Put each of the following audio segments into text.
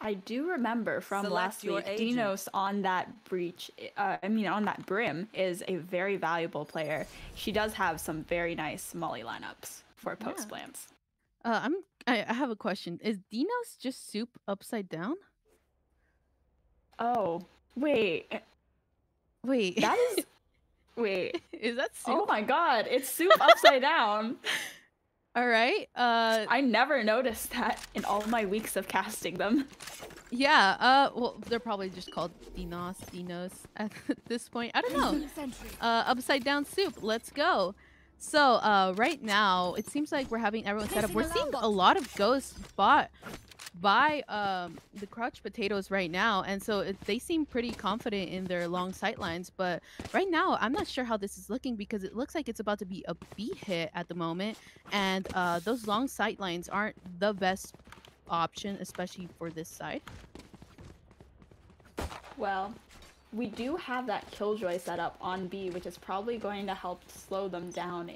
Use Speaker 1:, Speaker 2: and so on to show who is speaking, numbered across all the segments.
Speaker 1: I do remember from
Speaker 2: Select
Speaker 1: last
Speaker 2: your
Speaker 1: week,
Speaker 2: agent.
Speaker 1: Dinos on that breach, on that brim is a very valuable player. She does have some very nice molly lineups for post
Speaker 3: Yeah.
Speaker 1: plants.
Speaker 3: I have a question. Is Dinos just soup upside down?
Speaker 1: Oh, wait.
Speaker 3: Wait.
Speaker 1: That is... Wait.
Speaker 3: Is that
Speaker 1: Oh
Speaker 3: soup?
Speaker 1: my god, it's soup upside down.
Speaker 3: All right.
Speaker 1: I never noticed that in all my weeks of casting them.
Speaker 3: Yeah. Well, they're probably just called Dinos at this point. I don't know. Upside down soup. Let's go. So, right now it seems like we're having everyone set up. We're seeing a lot of ghosts bought by the crouch potatoes right now, and so they seem pretty confident in their long sight lines. But right now, I'm not sure how this is looking because it looks like it's about to be a B hit at the moment, and those long sight lines aren't the best option, especially for this side.
Speaker 1: Well, we do have that Killjoy set up on B, which is probably going to help slow them down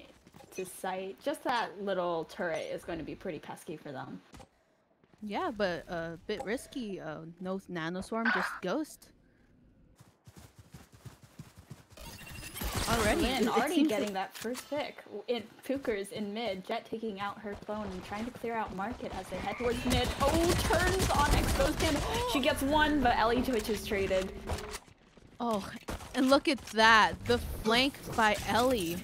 Speaker 1: to sight. Just that little turret is going to be pretty pesky for them.
Speaker 3: Yeah, but a bit risky. No nanoswarm, just ghost.
Speaker 1: Already getting that first pick. Puker's in mid, Jet taking out her clone and trying to clear out Market as they head towards mid. Oh, turns on Exposed Panda. She gets one, but Ellie Twitch is traded.
Speaker 3: Oh, and look at that. The flank by Ellie.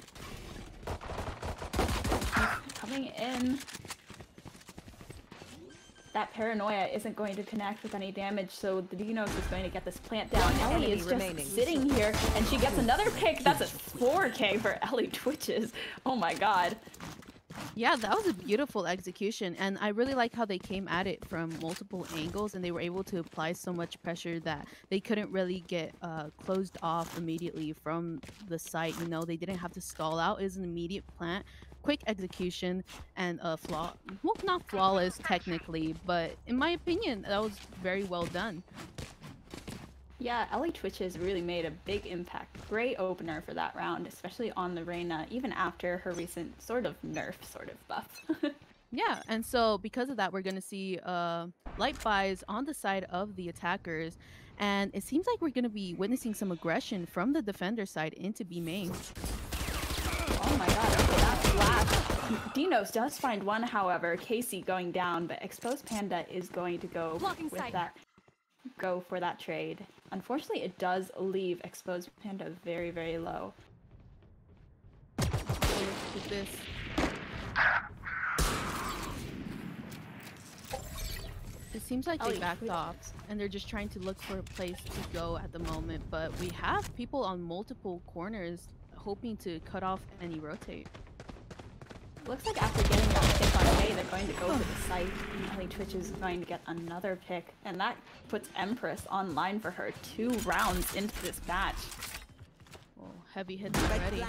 Speaker 1: Coming in. That Paranoia isn't going to connect with any damage, so the Dinos is going to get this plant down. Ellie is just sitting here, and she gets another pick. That's a 4K for Ellie Twitches. Oh my god.
Speaker 3: Yeah, that was a beautiful execution, and I really like how they came at it from multiple angles, and they were able to apply so much pressure that they couldn't really get closed off immediately from the site. You know, they didn't have to stall out. It was an immediate plant, quick execution, and well, not flawless technically, but in my opinion, that was very well done.
Speaker 1: Yeah, Ellie Twitches really made a big impact. Great opener for that round, especially on the Reyna, even after her recent sort of nerf sort of buff.
Speaker 3: Yeah, and so because of that, we're going to see light buys on the side of the attackers, and it seems like we're going to be witnessing some aggression from the defender side into B main.
Speaker 1: Oh my god, okay, that flash. Dinos does find one, however. Casey going down, but Exposed Panda is going to go go for that trade. Unfortunately, it does leave Exposed Panda very, very low.
Speaker 3: Look at this. It seems like they backed off, and they're just trying to look for a place to go at the moment, but we have people on multiple corners hoping to cut off any rotate.
Speaker 1: Looks like after getting that pick on A, they're going to go to the site. Ellie Twitch is going to get another pick, and that puts Empress online for her 2 rounds into this match.
Speaker 3: Oh, heavy hits already.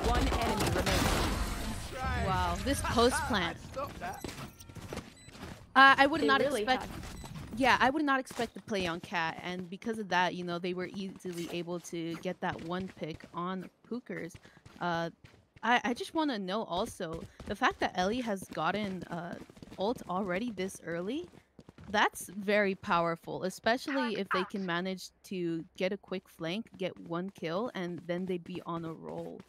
Speaker 2: One enemy remains.
Speaker 3: Wow, this post plant. I would not expect. Yeah, I would not expect to play on Cat, and because of that, you know, they were easily able to get that one pick on Pookers. I just want to know also, the fact that Ellie has gotten ult already this early, that's very powerful, especially if they can manage to get a quick flank, get 1 kill, and then they'd be on a roll.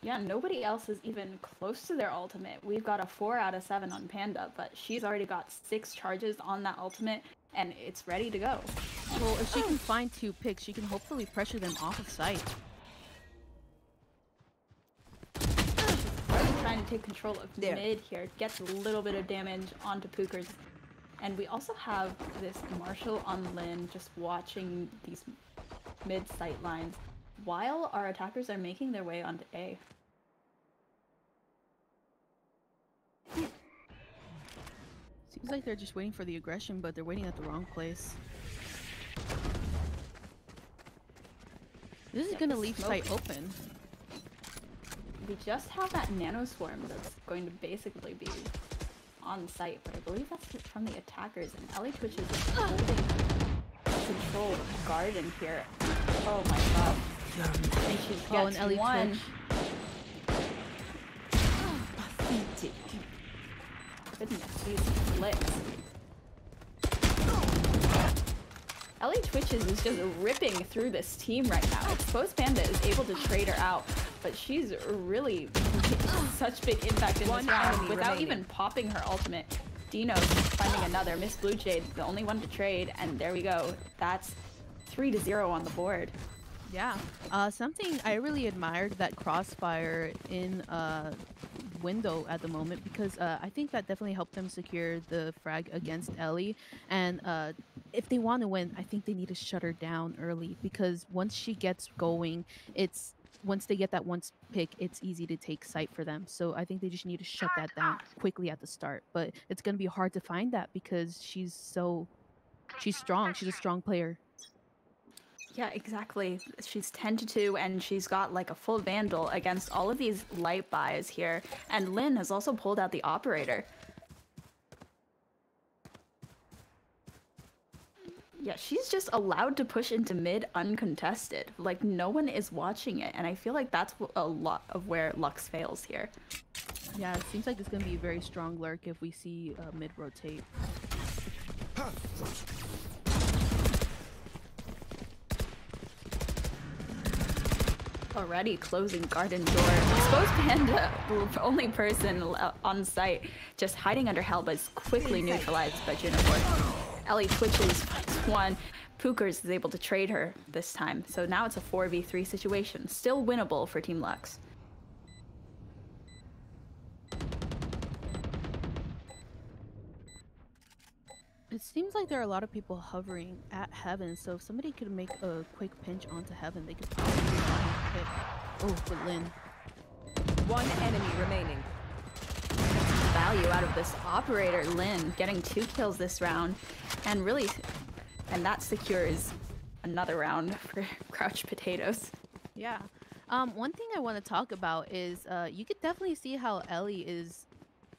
Speaker 1: Yeah, nobody else is even close to their ultimate. We've got a 4 out of 7 on Panda, but she's already got 6 charges on that ultimate, and it's ready to go.
Speaker 3: Well, if she can find 2 picks, she can hopefully pressure them off of site.
Speaker 1: Already trying to take control of mid here. Gets a little bit of damage onto Pookers. And we also have this Marshall on Lynn just watching these mid sight lines while our attackers are making their way onto A.
Speaker 3: Seems like they're just waiting for the aggression, but they're waiting at the wrong place. This is gonna leave site open.
Speaker 1: We just have that nano swarm that's going to basically be on site, but I believe that's from the attackers, and Ellie Twitch is just holding control of the garden here. Oh my god. And she gets
Speaker 3: and Ellie
Speaker 1: one.
Speaker 3: Twitch.
Speaker 1: goodness, these flicks. Ellie Twitches is just ripping through this team right now. Exposed Panda is able to trade her out, but she's really making such big impact in this round without even popping her ultimate. Dino's finding another. Miss Blue Jade, the only one to trade, and there we go. That's 3-0 on the board.
Speaker 3: Yeah. Something I really admired that Crossfire in window at the moment, because I think that definitely helped them secure the frag against Ellie. And if they want to win, I think they need to shut her down early, because once she gets going, once they get that one pick, it's easy to take sight for them. So I think they just need to shut that down quickly at the start. But it's going to be hard to find that because she's strong. She's a strong player.
Speaker 1: Yeah, exactly. She's 10-2, and she's got like a full Vandal against all of these light buys here. And Lynn has also pulled out the Operator. Yeah, she's just allowed to push into mid uncontested. Like, no one is watching it, and I feel like that's a lot of where Luxe fails here.
Speaker 3: Yeah, it seems like it's going to be a very strong lurk if we see mid rotate.
Speaker 1: Already closing garden door. Exposed Panda, the only person on site, just hiding under Hell, but is quickly neutralized by Juniper. Ellie Twitches, finds one. Pookers is able to trade her this time. So now it's a 4v3 situation. Still winnable for Team Luxe.
Speaker 3: It seems like there are a lot of people hovering at Heaven, so if somebody could make a quick pinch onto Heaven, they could probably pick. Oh, for Lynn.
Speaker 2: One enemy remaining.
Speaker 1: Value out of this Operator. Lynn getting 2 kills this round, and that secures another round for Crouch Potatoes.
Speaker 3: Yeah. One thing I want to talk about is you could definitely see how Ellie is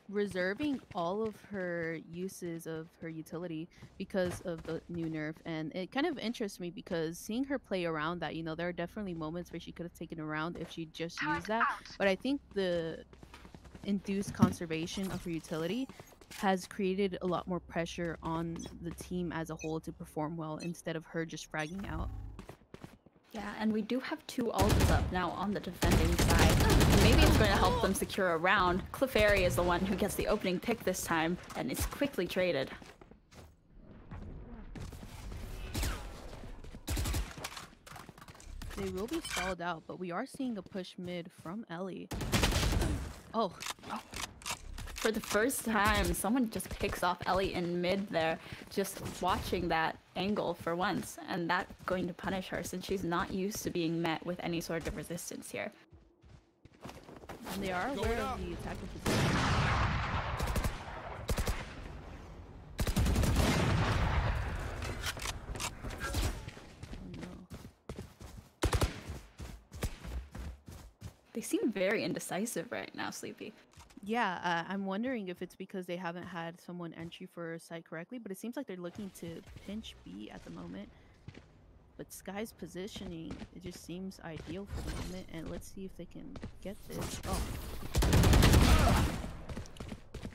Speaker 3: reserving all of her uses of her utility because of the new nerf, and it kind of interests me because seeing her play around that, there are definitely moments where she could have taken a round if she just used that, but I think the induced conservation of her utility has created a lot more pressure on the team as a whole to perform well instead of her just fragging out.
Speaker 1: Yeah, and we do have 2 ults up now on the defending side. And maybe it's going to help them secure a round. Clefairy is the one who gets the opening pick this time, and is quickly traded.
Speaker 3: They will be stalled out, but we are seeing a push mid from Ellie. Oh.
Speaker 1: For the first time, someone just picks off Ellie in mid there, just watching that angle for once, and that's going to punish her since she's not used to being met with any sort of resistance here.
Speaker 3: And they are aware of the attacker position.
Speaker 1: They seem very indecisive right now, Sleepy.
Speaker 3: Yeah, I'm wondering if it's because they haven't had someone entry for site correctly, but it seems like they're looking to pinch B at the moment. But Sky's positioning, it just seems ideal for the moment, and let's see if they can get this. Oh.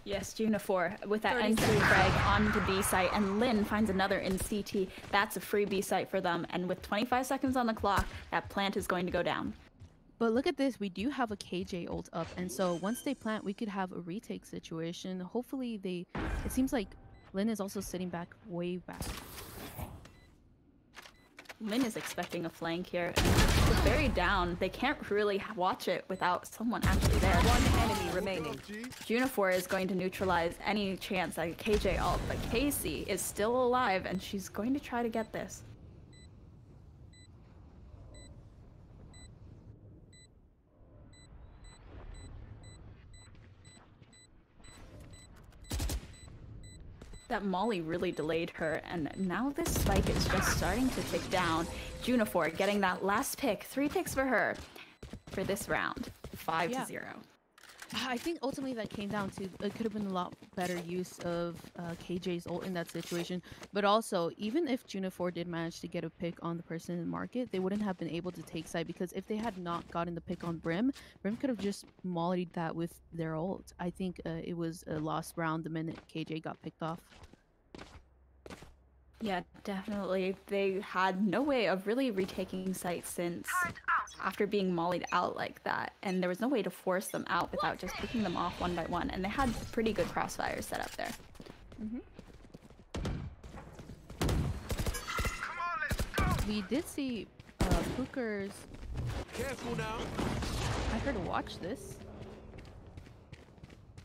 Speaker 1: Yes, Juniper with that entry frag onto B site, and Lynn finds another in CT. That's a free B site for them, and with 25 seconds on the clock, that plant is going to go down.
Speaker 3: But look at this, we do have a KJ ult up, and so once they plant, we could have a retake situation. Hopefully it seems like Lynn is also sitting back, way back.
Speaker 1: Lynn is expecting a flank here. It's very down. They can't really watch it without someone actually there.
Speaker 2: One enemy remaining.
Speaker 1: Juniper is going to neutralize any chance at a KJ ult, but Casey is still alive, and she's going to try to get this. That Molly really delayed her, and now this spike is just starting to tick down. Juniper getting that last pick. 3 picks for her for this round. 5-0.
Speaker 3: I think ultimately that came down to it could have been a lot better use of KJ's ult in that situation. But also, even if Junifor did manage to get a pick on the person in the market, they wouldn't have been able to take side because if they had not gotten the pick on Brim, Brim could have just mollied that with their ult. I think it was a lost round the minute KJ got picked off.
Speaker 1: Yeah, definitely. They had no way of really retaking site since after being mollied out like that, and there was no way to force them out without just picking them off one by one, and they had pretty good crossfires set up there.
Speaker 3: We did see Puker's...
Speaker 4: Careful now.
Speaker 3: I heard to watch this.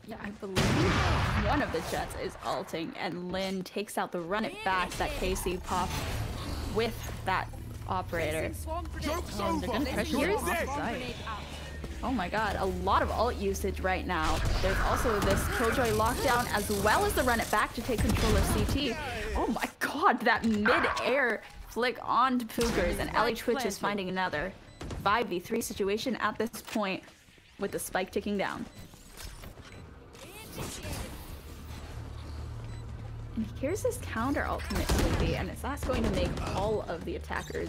Speaker 1: Yeah, I believe one of the Jets is ulting, and Lin takes out the run it back that KC popped with that operator.
Speaker 4: Joke's
Speaker 3: Oh, they're gonna
Speaker 4: over.
Speaker 3: pressure
Speaker 4: You're
Speaker 3: it off
Speaker 4: dead.
Speaker 3: the side.
Speaker 1: Oh my god, a lot of ult usage right now. There's also this Killjoy lockdown as well as the run it back to take control of CT. Oh my god, that mid-air flick on to Pookers, and Ellie Twitch is finding another 5v3 situation at this point with the spike ticking down. And here's this counter ultimate movie, and that's going to make all of the attackers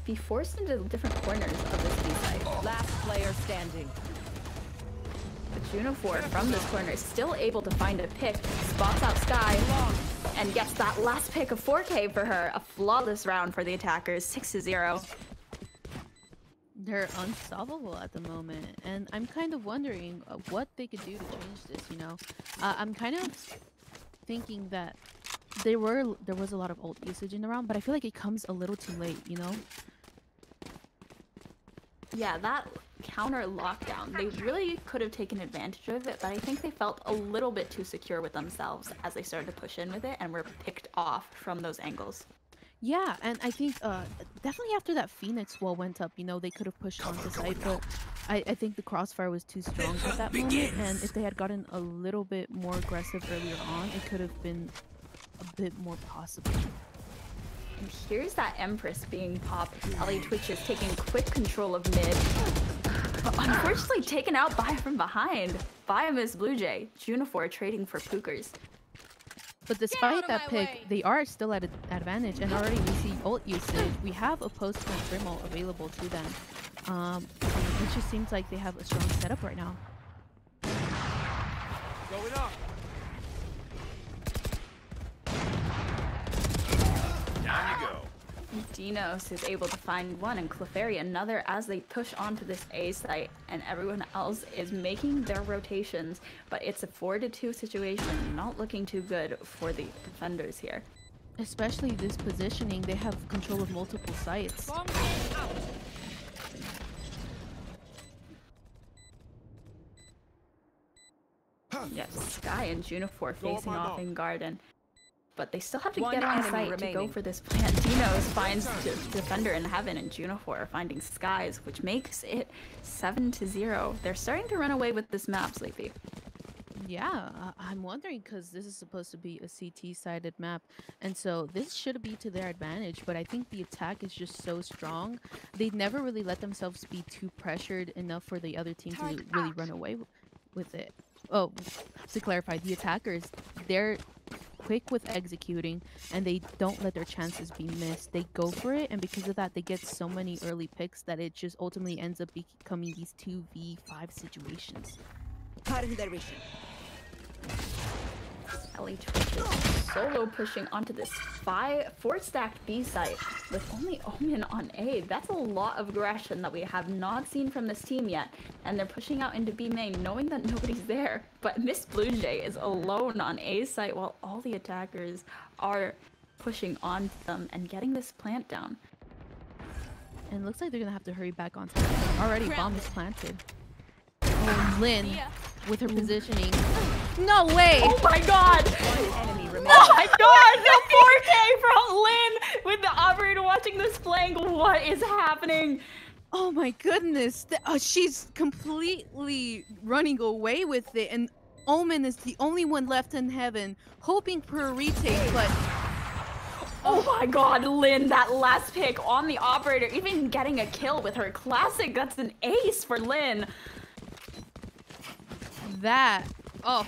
Speaker 1: be forced into different corners of this B site.
Speaker 2: Last player standing.
Speaker 1: But Junifor from this corner is still able to find a pick, spots out Sky, and gets that last pick of 4K for her. A flawless round for the attackers, 6-0.
Speaker 3: They're unstoppable at the moment, and I'm kind of wondering what they could do to change this, you know? I'm kind of thinking that there was a lot of ult usage in the round, but I feel like it comes a little too late, you know?
Speaker 1: Yeah, that counter lockdown, they really could have taken advantage of it, but I think they felt a little bit too secure with themselves as they started to push in with it and were picked off from those angles.
Speaker 3: Yeah, and I think definitely after that Phoenix wall went up, you know, they could have pushed onto site, but I think the crossfire was too strong at that moment, and if they had gotten a little bit more aggressive earlier on, it could have been a bit more possible.
Speaker 1: And here's that Empress being popped. Ellie Twitch is taking quick control of mid. But unfortunately taken out by from behind by Miss Blue Jay. Junifor trading for Pookers.
Speaker 3: But despite that pick, they are still at an advantage, and already we see ult usage. We have a post-plant Brim ult available to them. It just seems like they have a strong setup right now.
Speaker 4: Going up. Down you go.
Speaker 1: Dinos is able to find one, and Clefairy another as they push onto this A site, and everyone else is making their rotations, but it's a 4-2 situation, not looking too good for the defenders here.
Speaker 3: Especially this positioning, they have control of multiple sites.
Speaker 1: Yes, Sky and Junifor facing off in Garden. But they still have to
Speaker 2: One
Speaker 1: get on
Speaker 2: enemy
Speaker 1: site to go
Speaker 2: remaining.
Speaker 1: for this plant. Dinos finds Defender in Heaven, and Junifor finding Skies, which makes it 7-0. They're starting to run away with this map, Sleepy.
Speaker 3: Yeah, I'm wondering because this is supposed to be a CT-sided map, and so this should be to their advantage, but I think the attack is just so strong. They never really let themselves be too pressured enough for the other team to really run away with it. Oh, to clarify, the attackers, they're quick with executing, and they don't let their chances be missed. They go for it, and because of that, they get so many early picks that it just ultimately ends up becoming these 2v5 situations.
Speaker 1: Ellie Twitch is solo pushing onto this 4-stacked B site with only Omen on A. That's a lot of aggression that we have not seen from this team yet. And they're pushing out into B main knowing that nobody's there. But Miss Blue Jay is alone on A site while all the attackers are pushing onto them and getting this plant down.
Speaker 3: And it looks like they're gonna have to hurry back on time. Already bomb is planted. Oh, Lynn with her positioning. No way!
Speaker 1: Oh my god!
Speaker 2: One enemy remaining.
Speaker 1: Oh my god! The 4K from Lynn with the operator watching this playing. What is happening?
Speaker 3: Oh my goodness. She's completely running away with it, and Omen is the only one left in heaven, hoping for a retake, but...
Speaker 1: Oh my god, Lynn, that last pick on the operator, even getting a kill with her classic, that's an ace for Lynn.
Speaker 3: that. Oh.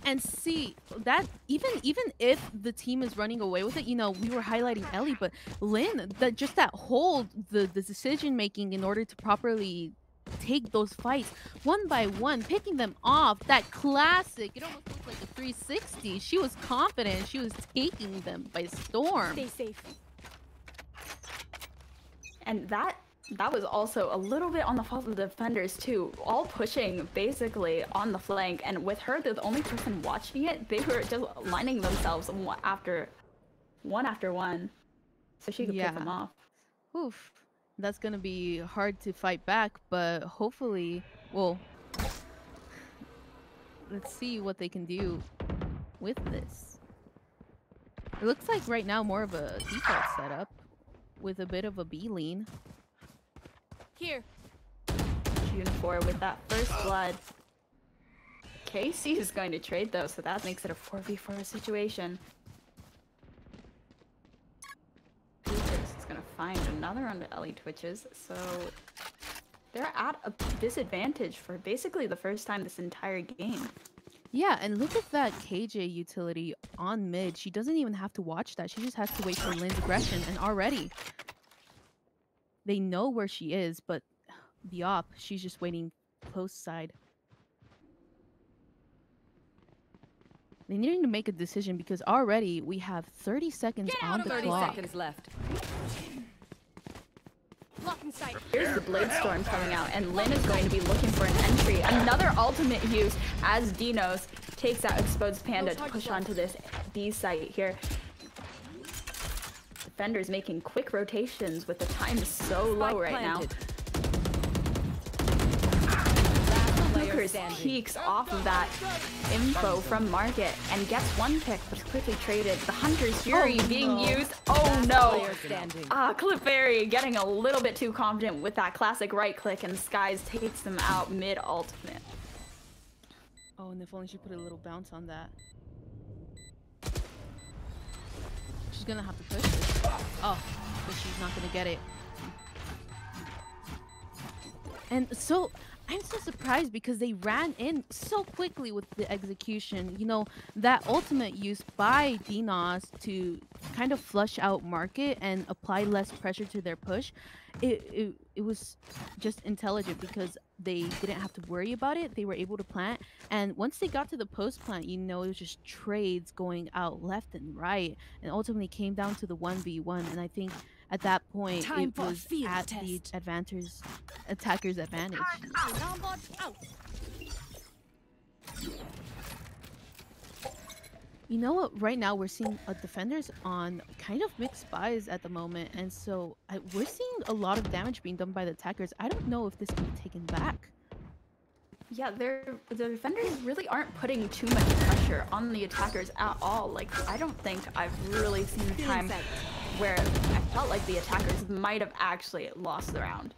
Speaker 3: And see that even if the team is running away with it, you know, we were highlighting Ellie, but Lynn, that hold, the decision making in order to properly take those fights one by one, picking them off, that classic, it almost looked like a 360. She was confident, she was taking them by storm.
Speaker 2: Stay safe.
Speaker 1: And that was also a little bit on the fault of the defenders too, all pushing basically on the flank, and with her the only person watching it, they were just lining themselves one after one so she could pick them off.
Speaker 3: Oof. That's gonna be hard to fight back, but hopefully, well, let's see what they can do with this. It looks like right now more of a default setup with a bit of a B lean.
Speaker 2: Here.
Speaker 1: June4 with that first blood. Casey is going to trade though, so that makes it a 4v4 situation. Is gonna find another round of Ellie Twitches, so they're at a disadvantage for basically the first time this entire game.
Speaker 3: Yeah, and look at that KJ utility on mid. She doesn't even have to watch that. She just has to wait for Lynn's aggression, and already they know where she is, but the op, she's just waiting post side. They need to make a decision because already we have 30 seconds on the
Speaker 2: 30
Speaker 3: clock.
Speaker 2: seconds left. Blocking sight.
Speaker 1: Here's the Blade Storm coming out, and Lynn is going to be looking for an entry. Another ultimate use as Dinos takes out Exposed Panda to push onto this B site here. Defenders making quick rotations with the time so low right now. Lucas peeks off of that info from Market and gets one pick, but quickly traded. The Hunter's Fury being used. Oh no! Clefairy getting a little bit too confident with that classic right click, and Skies takes them out mid ultimate.
Speaker 3: Oh, and if only she put a little bounce on that. She's gonna have to push this. Oh, but she's not gonna get it. And so I'm so surprised because they ran in so quickly with the execution. You know, that ultimate use by Dinos to kind of flush out Market and apply less pressure to their push. It was just intelligent because they didn't have to worry about it. They were able to plant. And once they got to the post plant, you know, it was just trades going out left and right. And ultimately came down to the 1v1. And I think at that point, it was at the attacker's advantage. You know what? Right now, we're seeing defenders on kind of mixed buys at the moment. And so we're seeing a lot of damage being done by the attackers. I don't know if this can be taken back.
Speaker 1: Yeah, the defenders really aren't putting too much pressure on the attackers at all. Like, I don't think I've really seen a time where I felt like the attackers might have actually lost the round.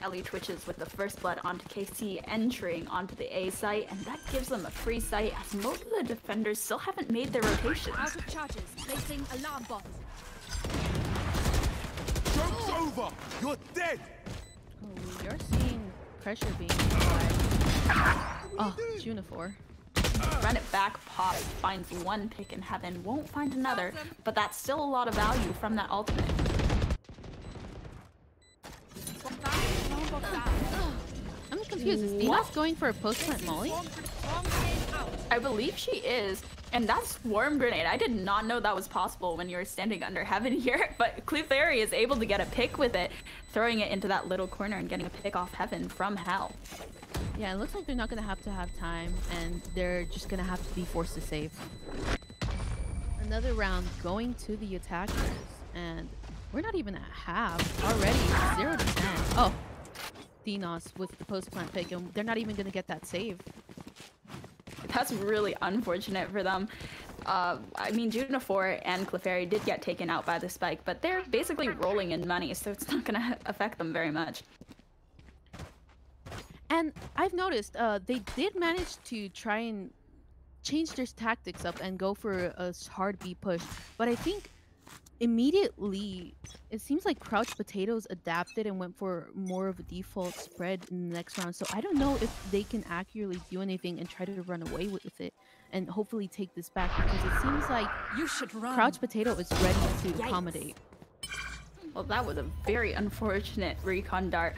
Speaker 1: Ellie Twitches with the first blood onto KC, entering onto the A site, and that gives them a free site as most of the defenders still haven't made their rotations.
Speaker 2: Out of charges. Placing alarm bot.
Speaker 4: Joke's over! You're dead!
Speaker 3: Oh, you're seeing pressure being applied. Oh, Junifor.
Speaker 1: Run it back, Pop finds one pick in heaven, won't find another, but that's still a lot of value from that ultimate.
Speaker 3: I'm confused. Is Dinos going for a post-plant molly?
Speaker 1: I believe she is, and that's Swarm Grenade. I did not know that was possible when you were standing under heaven here, but Clefairy is able to get a pick with it, throwing it into that little corner and getting a pick off heaven from hell.
Speaker 3: Yeah, it looks like they're not going to have time, and they're just going to have to be forced to save. Another round going to the attackers, and we're not even at half already. 0 to 10. Oh, Dinos with the post-plant pick, and they're not even going to get that save.
Speaker 1: That's really unfortunate for them. I mean, Junifor and Clefairy did get taken out by the spike, but they're basically rolling in money, so it's not going to affect them very much.
Speaker 3: And I've noticed they did manage to try and change their tactics up and go for a hard B push, but I think immediately, it seems like Crouch Potatoes adapted and went for more of a default spread in the next round. So I don't know if they can accurately do anything and try to run away with it and hopefully take this back, because it seems like
Speaker 2: You should run.
Speaker 3: Crouch Potato is ready to accommodate.
Speaker 1: Well, that was a very unfortunate recon dart,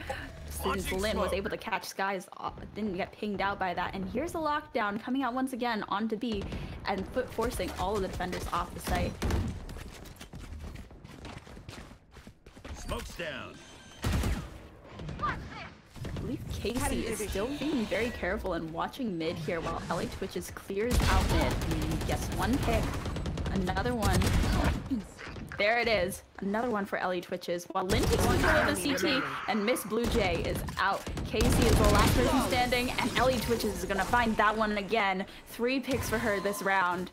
Speaker 1: since Lin was able to catch Skies, didn't get pinged out by that. And here's a lockdown coming out once again onto B and forcing all of the defenders off the site.
Speaker 4: Smoke's down.
Speaker 1: I believe Casey is still being very careful and watching mid here while LA Twitches clears out mid. Yes, one pick, another one. There it is, another one for LA Twitches. While Lin takes control of the CT and Miss Blue Jay is out. Casey is the last person standing, and LA Twitches is gonna find that one again. 3 picks for her this round.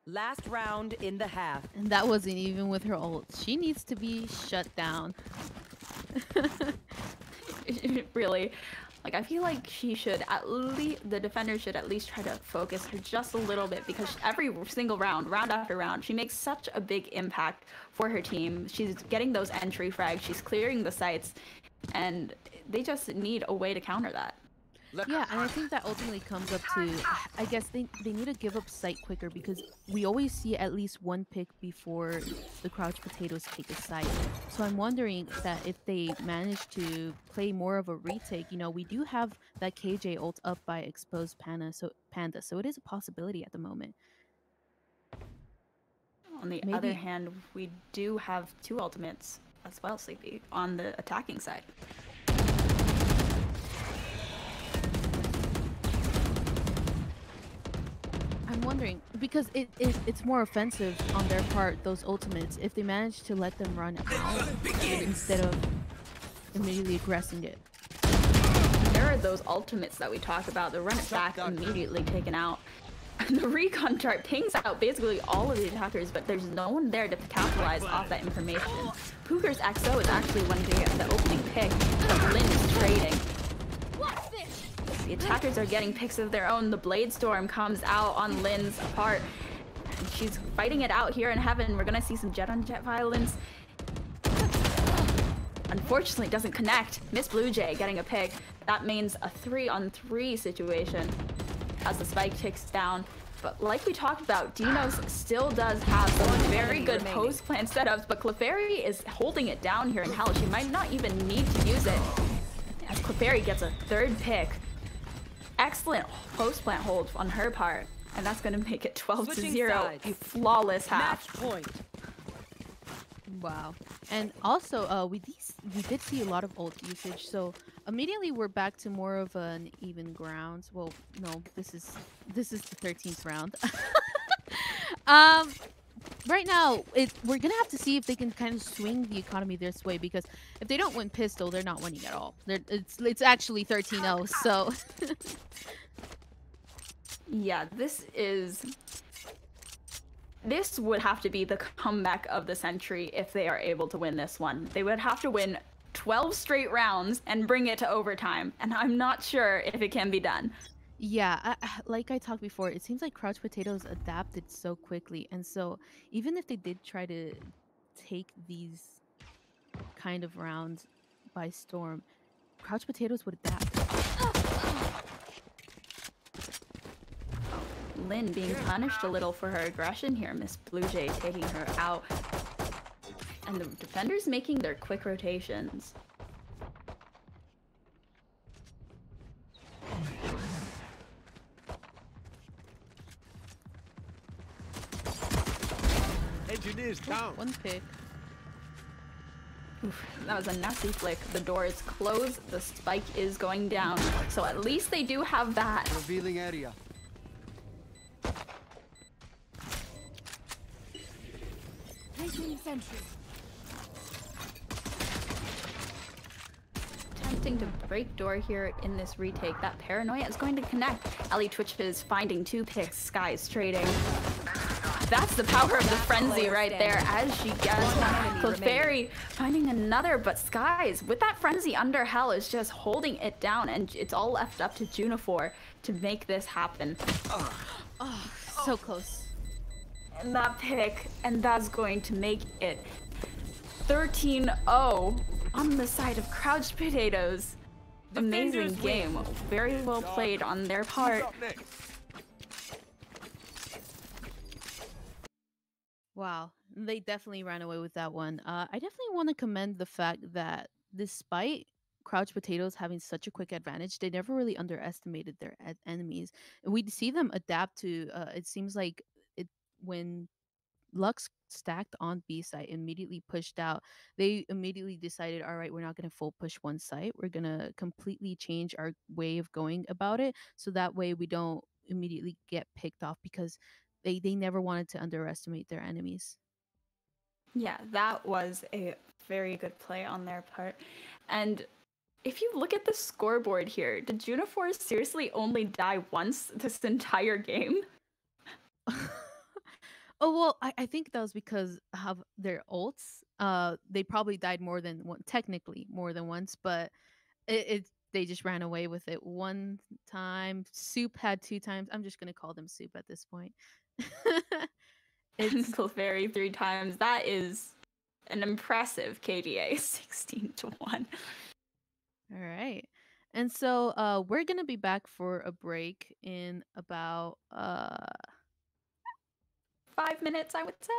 Speaker 5: Last round in the half.
Speaker 3: And that wasn't even with her ult. She needs to be shut down.
Speaker 1: Really. Like, I feel like she should the defender should at least try to focus her just a little bit, because every single round after round, she makes such a big impact for her team. She's getting those entry frags, she's clearing the sites, and they just need a way to counter that.
Speaker 3: Yeah, and I think that ultimately comes up to, I guess they need to give up site quicker, because we always see at least one pick before the Crouch Potatoes take a site. So I'm wondering that if they manage to play more of a retake, you know, we do have that KJ ult up by Exposed Panda, so it is a possibility at the moment.
Speaker 1: On the other hand, we do have 2 ultimates as well, Sleepy, on the attacking side.
Speaker 3: I'm wondering, because it's more offensive on their part, those ultimates, if they manage to let them run out instead of immediately aggressing it.
Speaker 1: There are those ultimates that we talk about, the run it back immediately taken out. And the recon chart pings out basically all of the attackers, but there's no one there to capitalize off that information. Puker's XO is actually one to get the opening pick, but Lin is trading. The attackers are getting picks of their own. The Blade Storm comes out on Lin's part. And she's fighting it out here in heaven. We're gonna see some jet on jet violence. Unfortunately, it doesn't connect. Miss Blue Jay getting a pick. That means a 3-on-3 situation as the spike ticks down. But like we talked about, Dinos still does have some very good post-plant setups, but Clefairy is holding it down here in hell. She might not even need to use it, as Clefairy gets a 3rd pick. Excellent post-plant hold on her part, and that's going to make it 12-0, a flawless half.
Speaker 5: Match point.
Speaker 3: Wow. And also, we did see a lot of ult usage, so immediately we're back to more of an even ground. Well, no, this is the 13th round. Right now, we're gonna have to see if they can kind of swing the economy this way, because if they don't win pistol, they're not winning at all. It's actually 13-0, so.
Speaker 1: Yeah, this would have to be the comeback of the century if they are able to win this one. They would have to win 12 straight rounds and bring it to overtime, and I'm not sure if it can be done.
Speaker 3: Yeah, like I talked before, it seems like Crouch Potatoes adapted so quickly, and so even if they did try to take these kind of rounds by storm, Crouch Potatoes would adapt.
Speaker 1: Lin being punished a little for her aggression here. Miss Blue Jay taking her out. And the defenders making their quick rotations.
Speaker 4: Engineers down.
Speaker 3: One pick.
Speaker 1: Oof, that was a nasty flick. The door is closed. The spike is going down. So at least they do have that.
Speaker 6: Revealing area.
Speaker 2: Placing sentry.
Speaker 1: Attempting to break door here in this retake. That paranoia is going to connect. Ellie Twitches finding 2 picks. Sky is trading. That's the power of the frenzy right there as she gets one. Clefairy finding another, but Skies with that frenzy under hell is just holding it down, and it's all left up to Junifor to make this happen.
Speaker 3: Oh, so close.
Speaker 1: in that pick, and that's going to make it 13-0 on the side of Crouched Potatoes. Amazing
Speaker 4: Defenders
Speaker 1: game.
Speaker 4: win.
Speaker 1: Very well played on their part.
Speaker 4: Up next.
Speaker 3: Wow, they definitely ran away with that one. I definitely want to commend the fact that despite Crouch Potatoes having such a quick advantage, they never really underestimated their enemies. And we see them adapt to. It seems like it when Lux stacked on B site, immediately pushed out. They immediately decided, all right, we're not going to full push one site. We're going to completely change our way of going about it, so that way we don't immediately get picked off, because they never wanted to underestimate their enemies.
Speaker 1: Yeah, that was a very good play on their part. And if you look at the scoreboard here, did Junifor seriously only die once this entire game?
Speaker 3: Oh well, I think that was because of their ults. They probably died more than one, technically more than once, but it they just ran away with it one time. Soup had 2 times. I'm just gonna call them Soup at this point. It's
Speaker 1: Clefairy 3 times. That is an impressive KDA, 16-1.
Speaker 3: all right. And so we're gonna be back for a break in about
Speaker 1: 5 minutes, I would say.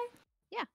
Speaker 3: yeah.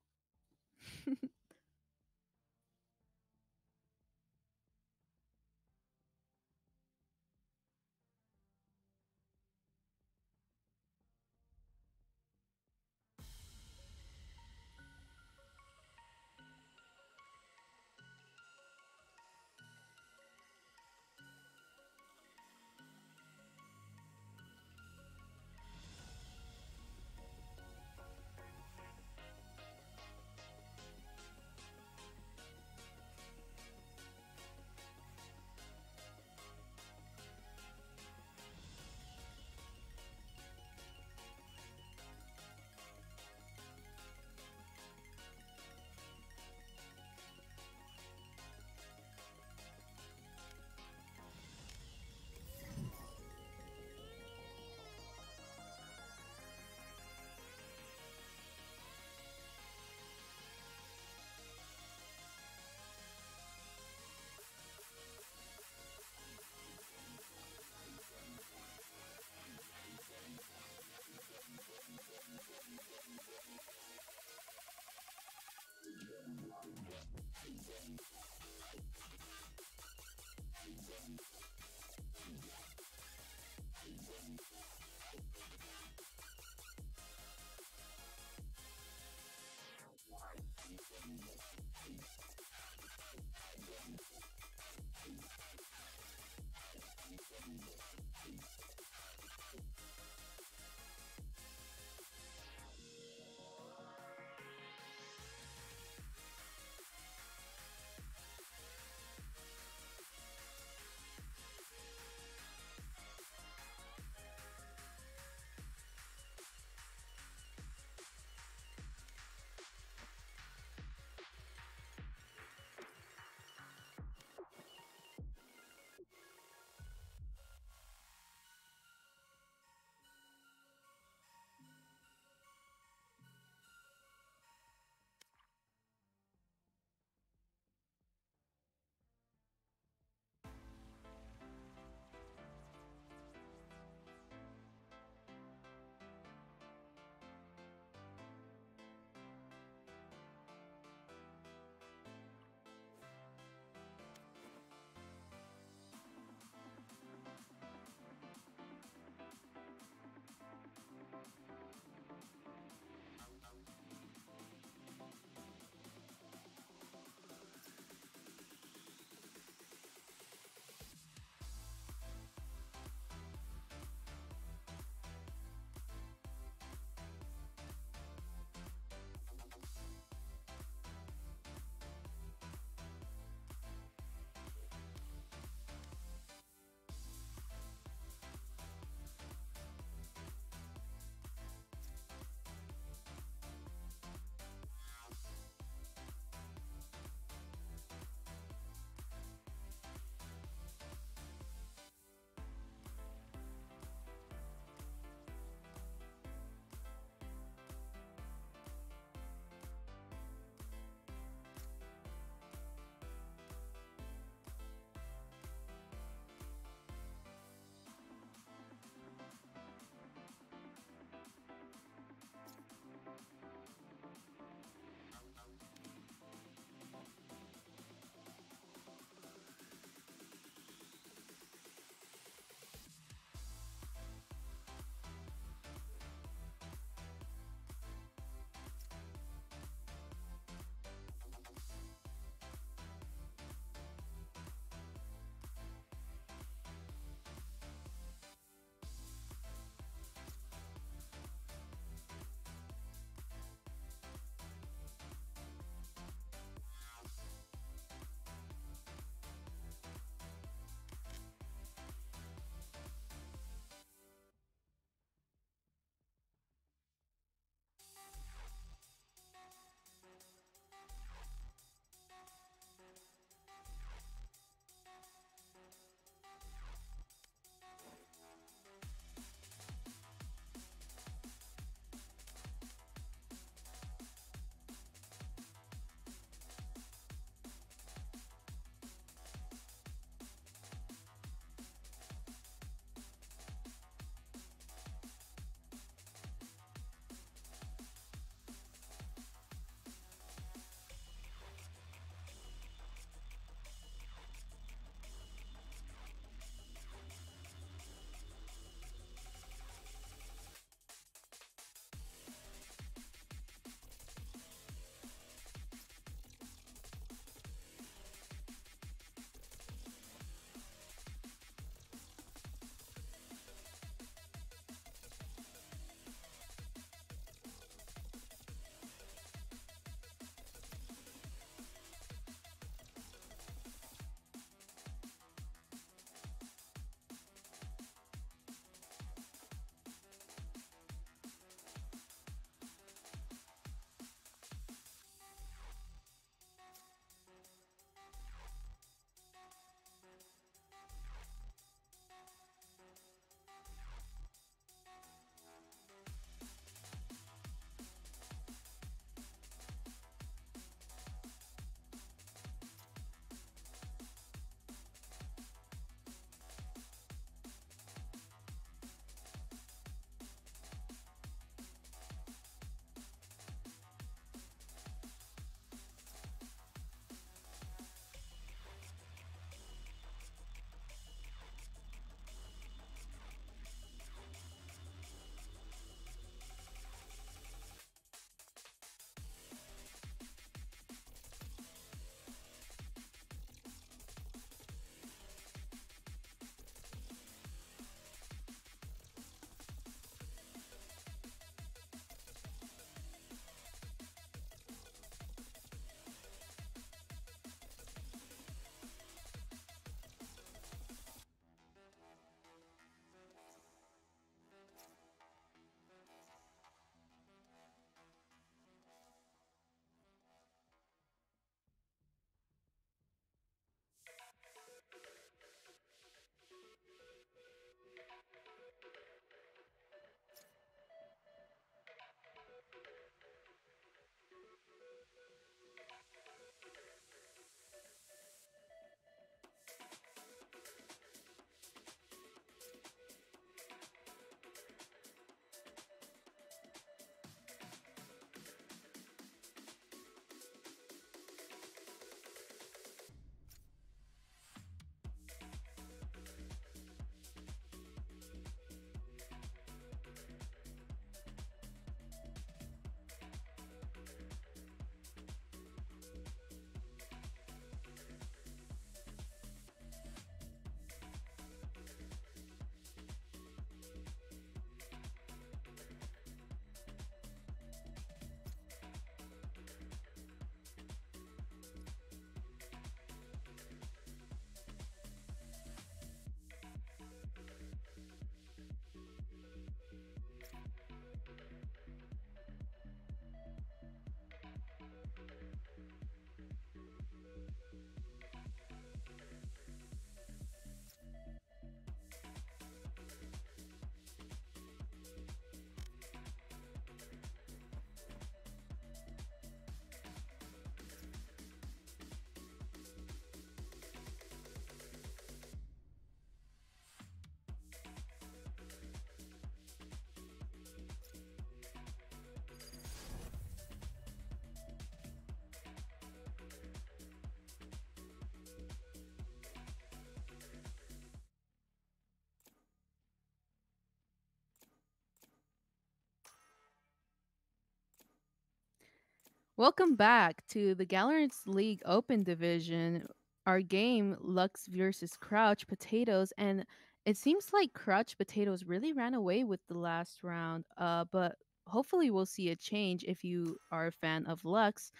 Speaker 3: Welcome back to the Galorants League Open Division. Our game, Lux versus Crouch Potatoes, and it seems like Crouch Potatoes really ran away with the last round. But hopefully we'll see a change if you are a fan of Lux.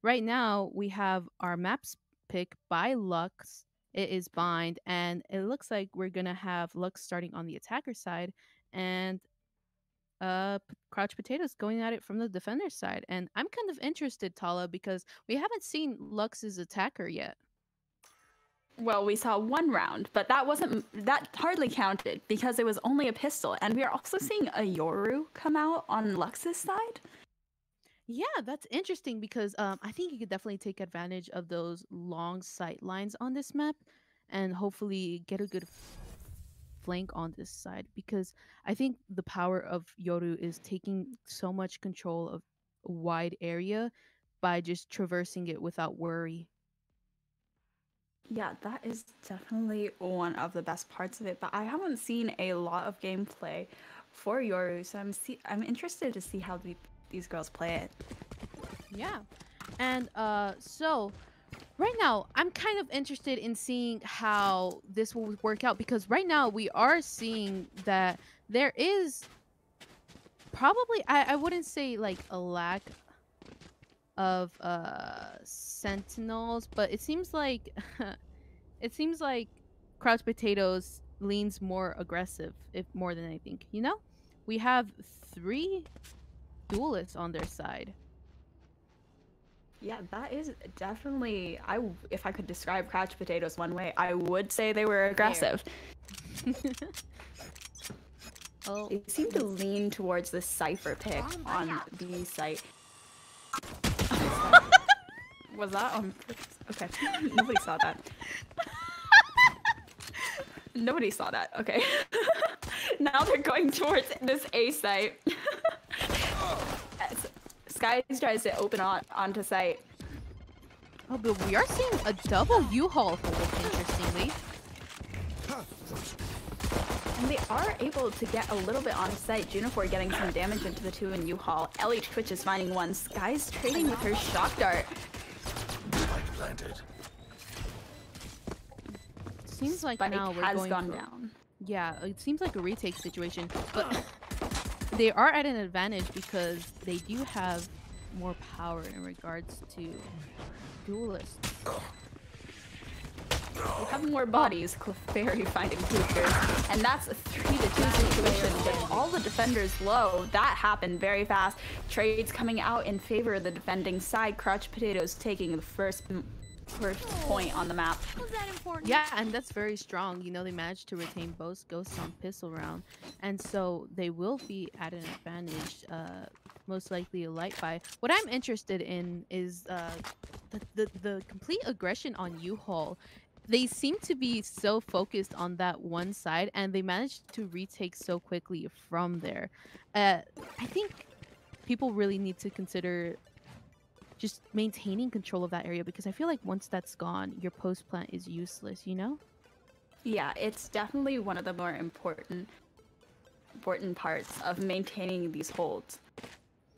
Speaker 3: Right now, we have our maps pick by Lux. It is Bind, and it looks like we're gonna have Lux starting on the attacker side, and Crouch Potatoes going at it from the defender side. And I'm kind of interested, Tala, because we haven't seen Lux's attacker yet.
Speaker 1: Well, we saw one round, but that hardly counted because it was only a pistol. And we are also seeing a Yoru come out on Lux's side.
Speaker 3: Yeah, that's interesting because I think you could definitely take advantage of those long sight lines on this map and hopefully get a good flank on this side, because I think the power of Yoru is taking so much control of a wide area by just traversing it without worry.
Speaker 1: Yeah, that is definitely one of the best parts of it, but I haven't seen a lot of gameplay for Yoru, so I'm interested to see how these girls play it.
Speaker 3: Yeah. And so right now I'm kind of interested in seeing how this will work out, because right now we are seeing that there is probably I wouldn't say like a lack of sentinels, but it seems like Crouch Potatoes leans more aggressive, if more than anything. You know, we have 3 duelists on their side.
Speaker 1: Yeah, that is definitely. If I could describe Crouch Potatoes one way, I would say they were aggressive.
Speaker 3: Oh,
Speaker 1: They seem to lean towards the Cypher pick on the site. Was that on purpose? Okay, nobody saw that. Nobody saw that. Okay. Now they're going towards this A site. Sky tries to open onto site.
Speaker 3: oh, but we are seeing a double U-Haul hold, interestingly.
Speaker 1: And they are able to get a little bit on site. Junifor getting some damage into the 2 in U-Haul. Ellie Twitch is finding one. Sky's trading with her shock dart.
Speaker 3: Seems like
Speaker 1: Spike
Speaker 3: now we're
Speaker 1: has
Speaker 3: going
Speaker 1: gone
Speaker 3: for,
Speaker 1: down.
Speaker 3: Yeah, it seems like a retake situation, but they are at an advantage because they do have more power in regards to duelists.
Speaker 1: They have more bodies. Clefairy finding Coopers, and that's a 3-2 situation with all the defenders low. That happened very fast. Trades coming out in favor of the defending side. Crouch Potatoes taking the first point on the map.
Speaker 2: Was that important?
Speaker 3: Yeah, and that's very strong. You know, they managed to retain both ghosts on pistol round, and so they will be at an advantage. Most likely a light buy. What I'm interested in is the complete aggression on U-Haul. They seem to be so focused on that one side, and they managed to retake so quickly from there. I think people really need to consider just maintaining control of that area, because I feel like once that's gone, your post plant is useless, you know?
Speaker 1: Yeah, it's definitely one of the more important parts of maintaining these holds.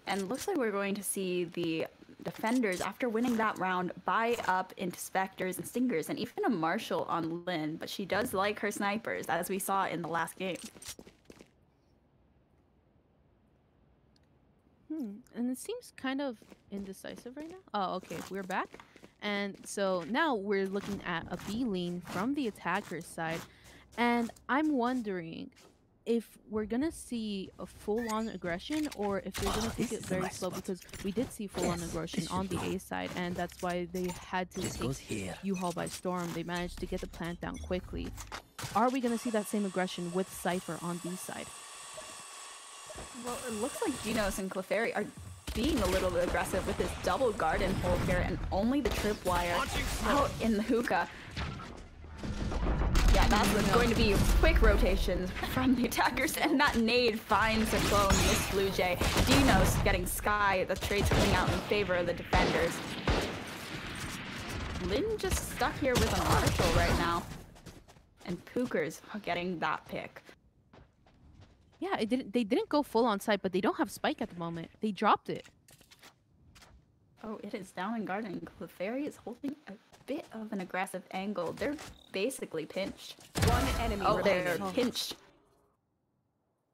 Speaker 1: And looks like we're going to see the defenders, after winning that round, buy up into Spectres and Stingers, and even a Marshall on Lynn, but she does like her snipers, as we saw in the last game.
Speaker 3: And it seems kind of indecisive right now. Oh, okay, we're back. And so now we're looking at a B lean from the attacker side. And I'm wondering if we're gonna see a full-on aggression, or if they're gonna take it very slow, because we did see full-on aggression on the A side, and that's why they had to take U-Haul by storm. They managed to get the plant down quickly. Are we gonna see that same aggression with Cypher on B side?
Speaker 1: Well, it looks like Genos and Clefairy are being a little bit aggressive with this double garden hold here, and only the tripwire out in the hookah. Yeah, that's going to be quick rotations from the attackers, and that nade finds a clone, Miss Blue Jay. Genos getting Sky, the trade's coming out in favor of the defenders. Lynn just stuck here with a Marshall right now. And Pooker's getting that pick.
Speaker 3: Yeah, they didn't go full on site, but they don't have Spike at the moment. They dropped it.
Speaker 1: Oh, it is down in garden. Clefairy is holding a bit of an aggressive angle. They're basically pinched.
Speaker 5: One enemy
Speaker 1: Oh, they're
Speaker 5: remaining.
Speaker 1: pinched.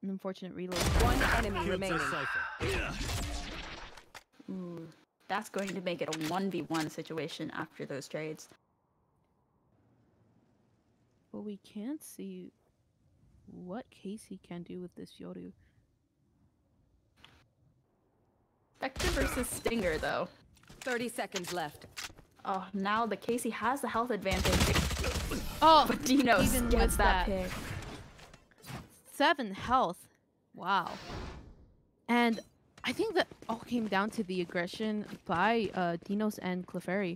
Speaker 3: An unfortunate reload.
Speaker 5: One enemy
Speaker 4: Cute
Speaker 5: remaining.
Speaker 4: Cypher.
Speaker 1: Ooh, that's going to make it a 1v1 situation after those trades.
Speaker 3: But we can't see what Casey can do with this Yoru.
Speaker 1: Spectre versus Stinger, though.
Speaker 5: 30 seconds left.
Speaker 1: Oh, now the Casey has the health advantage,
Speaker 3: Oh,
Speaker 1: but Dinos
Speaker 3: even
Speaker 1: gets
Speaker 3: with
Speaker 1: that
Speaker 3: that.
Speaker 1: pick.
Speaker 3: 7 health. Wow. And I think that all came down to the aggression by Dinos and Clefairy.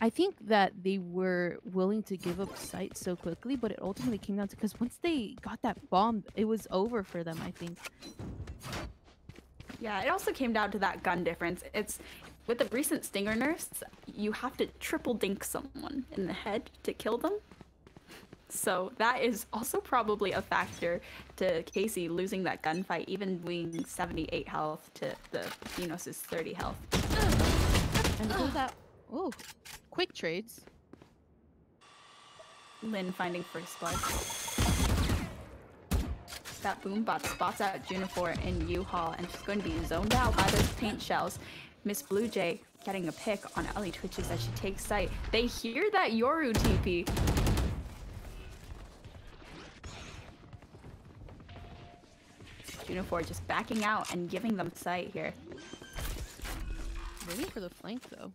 Speaker 3: I think that they were willing to give up sight so quickly, but it ultimately came down to because once they got that bomb, it was over for them, I think.
Speaker 1: Yeah, it also came down to that gun difference. It's with the recent Stinger nerfs, you have to triple dink someone in the head to kill them. So that is also probably a factor to Casey losing that gunfight, even being 78 health to the Dinos' 30 health.
Speaker 3: And because of that, oh, quick trades.
Speaker 1: Lynn finding first blood. That boombot spots out Juniper and U-Haul, and she's going to be zoned out by those paint shells. Miss Blue Jay getting a pick on Ellie Twitches as she takes sight. They hear that Yoru TP. Juniper just backing out and giving them sight here.
Speaker 3: Waiting for the flank though.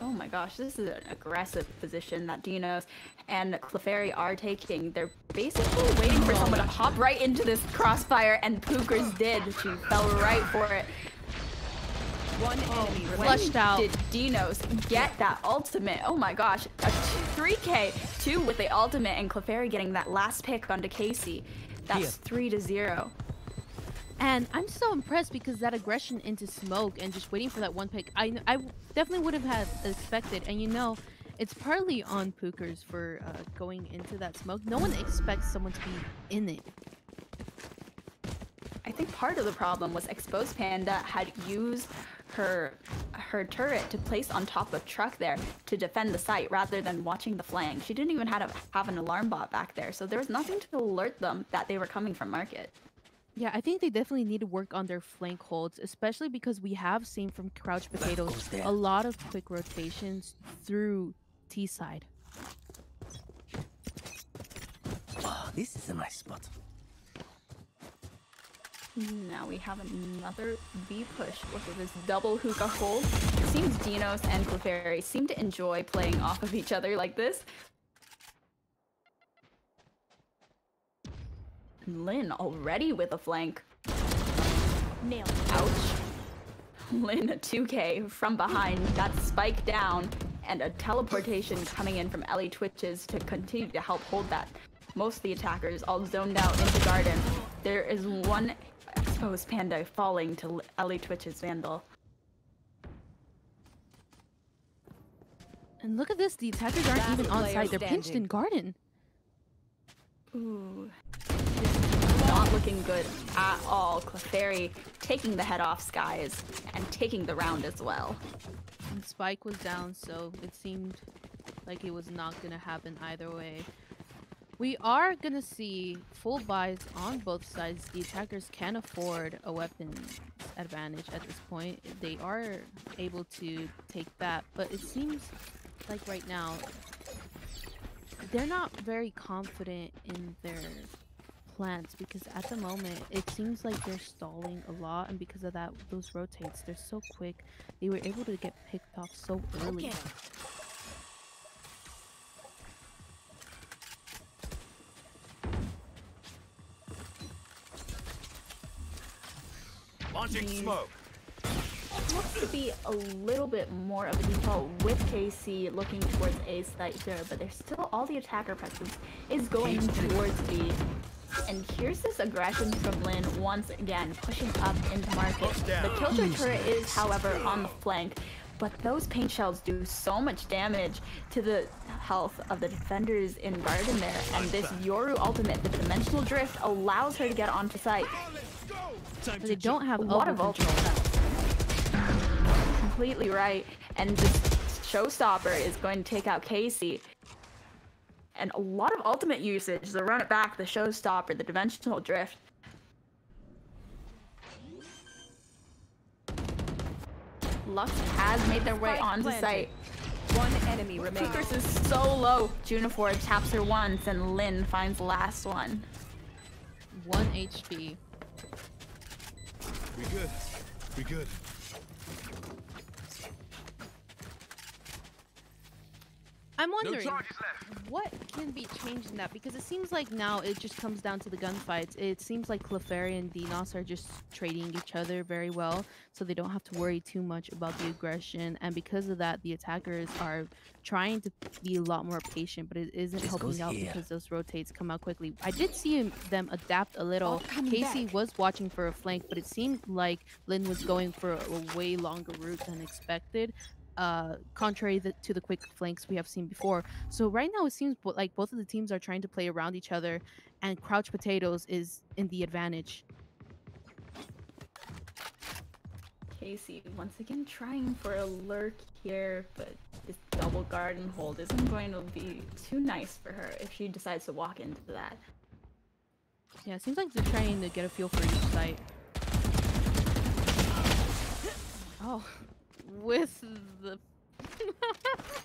Speaker 1: Oh my gosh, this is an aggressive position that Dinos and Clefairy are taking. They're basically waiting for someone to hop right into this crossfire, and Pookers did. She fell right for it.
Speaker 5: One enemy remaining.
Speaker 3: Flushed out.
Speaker 1: Did Dinos get that ultimate? Oh my gosh, a 3K, 2 with the ultimate, and Clefairy getting that last pick onto Casey. That's 3-0.
Speaker 3: And I'm so impressed because that aggression into smoke and just waiting for that one pick, I definitely would have had expected. And you know, it's partly on Pookers for going into that smoke. No one expects someone to be in it.
Speaker 1: I think part of the problem was Exposed Panda had used her turret to place on top of truck there to defend the site rather than watching the flank. She didn't even have an alarm bot back there, so there was nothing to alert them that they were coming from market.
Speaker 3: Yeah, I think they definitely need to work on their flank holds, especially because we have seen from Crouch Potatoes a lot of quick rotations through T side.
Speaker 6: Oh, this is a nice spot.
Speaker 1: Now we have another B push. Look at this double hookah hold. It seems Dinos and Clefairy seem to enjoy playing off of each other like this. Lynn already with a flank.
Speaker 2: Nailed it.
Speaker 1: Ouch. Lynn, a 2K from behind. That spike down and a teleportation coming in from Ellie Twitches to continue to help hold that. Most of the attackers all zoned out into garden. There is one Exposed Panda falling to Ellie Twitch's Vandal.
Speaker 3: And look at this, the attackers aren't
Speaker 5: Last
Speaker 3: even on
Speaker 5: player
Speaker 3: site, they're pinched
Speaker 5: standing.
Speaker 3: in garden.
Speaker 1: Ooh. This is not looking good at all. Clefairy taking the head off Skies and taking the round as well.
Speaker 3: And Spike was down, so it seemed like it was not gonna happen either way. We are gonna see full buys on both sides. The attackers can afford a weapon advantage at this point. They are able to take that, but it seems like right now they're not very confident in their plans because at the moment it seems like they're stalling a lot, and because of that, those rotates, they're so quick. They were able to get picked off so early.
Speaker 2: Okay.
Speaker 4: Launching smoke.
Speaker 1: Looks to be a little bit more of a default with KC looking towards A site here, but there's still all the attacker presence is going towards B. And here's this aggression from Lynn once again pushing up into market. The killjoy turret is, however, on the flank, but those paint shells do so much damage to the health of the defenders in garden there. And this Yoru ultimate, the dimensional drift, allows her to get onto site.
Speaker 3: But they don't have
Speaker 1: A lot
Speaker 3: elbow
Speaker 1: of
Speaker 3: control.
Speaker 1: ultimates. completely right. And this showstopper is going to take out Casey. And a lot of ultimate usage. The run it back, the showstopper, the dimensional drift. Luxe has made their way
Speaker 5: Spike
Speaker 1: onto
Speaker 5: planted.
Speaker 1: site.
Speaker 5: One enemy remaining.
Speaker 1: Cookers is so low. Junifor taps her once, and Lynn finds the last one.
Speaker 3: 1 HP.
Speaker 4: We good. We good.
Speaker 3: I'm wondering
Speaker 4: charges left.
Speaker 3: what can be changed in that, because it seems like now it just comes down to the gunfights. It seems like Clefairy and Dinos are just trading each other very well, so they don't have to worry too much about the aggression. And because of that, the attackers are trying to be a lot more patient, but it isn't
Speaker 6: Just
Speaker 3: helping
Speaker 6: goes
Speaker 3: out
Speaker 6: here.
Speaker 3: because those rotates come out quickly. I did see them adapt a little. Casey was watching for a flank, but it seemed like Lynn was going for a way longer route than expected. Contrary to the quick flanks we have seen before. So right now it seems like both of the teams are trying to play around each other, and Crouch Potatoes is in the advantage.
Speaker 1: Casey once again trying for a lurk here, but this double guard and hold isn't going to be too nice for her if she decides to walk into that.
Speaker 3: Yeah, it seems like they're trying to get a feel for each site. Oh, with the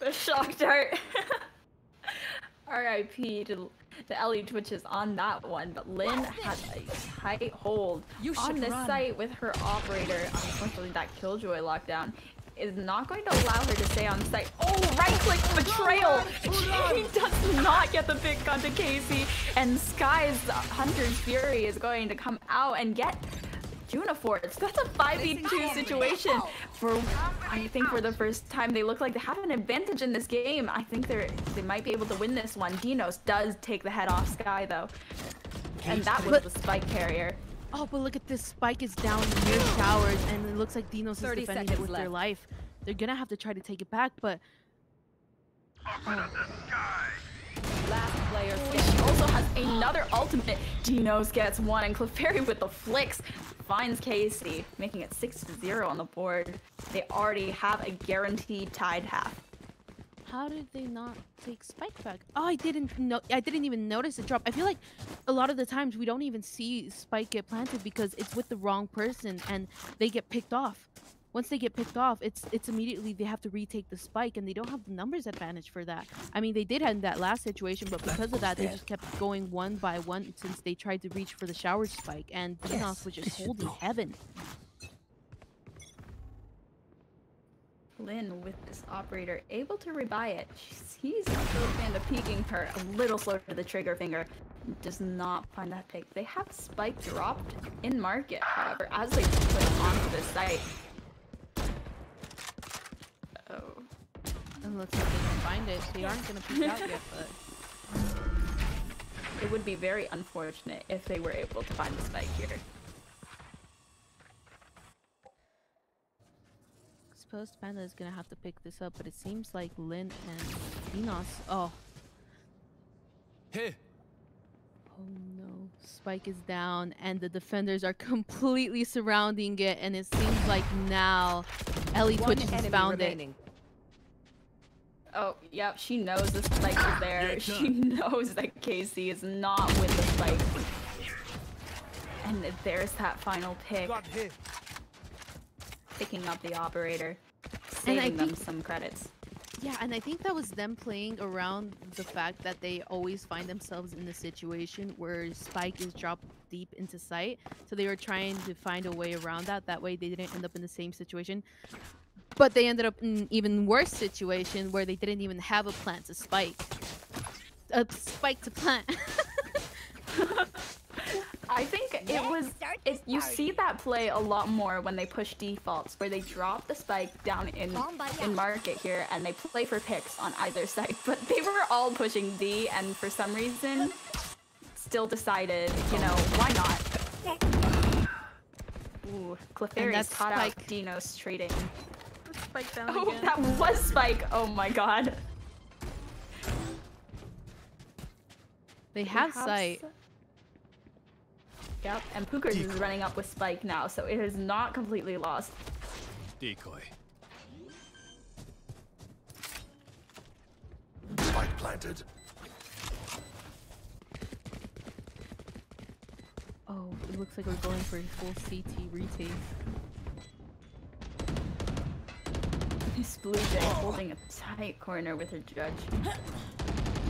Speaker 1: The shock dart. RIP to the Ellie Twitches on that one, but Lynn has a tight hold on this site with her operator. Unfortunately, that Killjoy lockdown is not going to allow her to stay on site. Oh, right-click betrayal! She does not get the pick onto Casey, and Sky's Hunter's Fury is going to come out and get Junifor. That's a 5v2 situation. I think for the first time, they look like they have an advantage in this game. I think they might be able to win this one. Dinos does take the head off Sky though, and that was the spike carrier.
Speaker 3: Oh, but look at this. Spike is down near showers, and it looks like Dinos is
Speaker 5: 30
Speaker 3: defending it
Speaker 5: seconds
Speaker 3: with their
Speaker 5: left.
Speaker 3: life. They're gonna have to try to take it back, but
Speaker 5: Last player
Speaker 1: She also has another ultimate. Dinos gets one, and Clefairy with the flicks finds Casey, making it 6-0 on the board. They already have a guaranteed tied half.
Speaker 3: how did they not take Spike back? Oh, I didn't even notice it drop. I feel like a lot of the times we don't even see Spike get planted because it's with the wrong person and they get picked off. Once they get picked off, it's immediately they have to retake the Spike, and they don't have the numbers advantage for that. I mean, they did in that last situation, but because of that, they just kept going one by one since they tried to reach for the shower Spike, and Dinos was just holding heaven.
Speaker 1: Lynn with this operator able to rebuy it. He's a fan of peeking her a little slow to the trigger finger. Does not find that pick. They have Spike dropped in market, however, as they put it onto the site. Oh.
Speaker 3: And let's hope they don't find it. They aren't gonna peek out yet, but
Speaker 1: It would be very unfortunate if they were able to find the Spike here.
Speaker 3: suppose Panda is gonna have to pick this up, but it seems like Lynn and Dinos. Oh.
Speaker 4: Hey.
Speaker 3: Oh no. Spike is down and the defenders are completely surrounding it, and it seems like now Ellie Twitches has found it.
Speaker 1: Oh, yep, she knows the Spike is there.
Speaker 4: Yeah,
Speaker 1: She knows that Casey is not with the Spike. And there's that final pick.
Speaker 4: Got hit.
Speaker 1: Picking up the operator. Saving them some credits.
Speaker 3: Yeah, and I think that was them playing around the fact that they always find themselves in the situation where Spike is dropped deep into sight. So they were trying to find a way around that. That way they didn't end up in the same situation. But they ended up in an even worse situation where they didn't even have a plant to spike. A spike to plant.
Speaker 1: I think it was. You see that play a lot more when they push defaults, where they drop the Spike down in market here, and they play for picks on either side. But they were all pushing D, and for some reason, still decided, you know, why not? Ooh, Clefairy's caught out Dinos trading.
Speaker 3: Spike down
Speaker 1: Oh,
Speaker 3: again.
Speaker 1: that was Spike. Oh my god.
Speaker 3: They have sight.
Speaker 1: Yep, and Pookers is running up with Spike now, so it is not completely lost.
Speaker 4: Decoy. planted.
Speaker 3: Oh, it looks like we're going for a full CT retake.
Speaker 1: This Blue Jay holding a tight corner with her judge.